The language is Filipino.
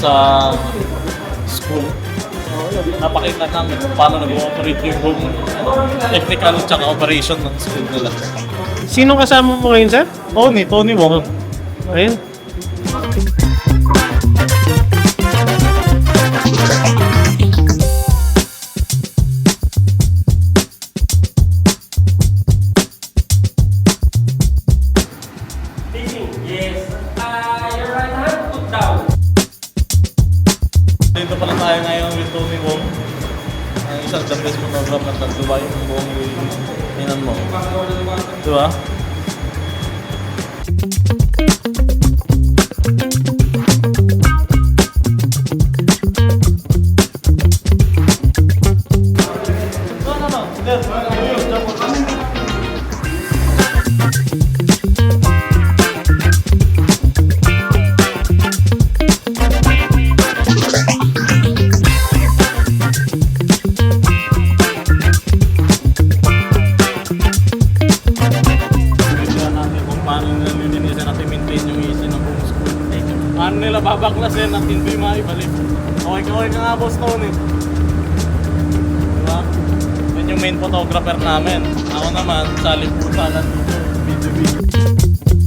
sa school. Napakita namin kung paano nag-ooperate yung buong technical tsaka operation ng school nila. Sino kasama mo ngayon, sir? Tony Wong. Ayun. Yes. Your right hand, put down. Dito pala tayo ngayon with Tony Wong. Ang isang the best photographer ng Dubai. Yung buong inan mo. Diba? Paano nila babaklasin at hindi maibalik? Okay ka nga, boss Tony. Diba? Yan yung main photographer namin. Ako naman, sa liputan lang dito. Video.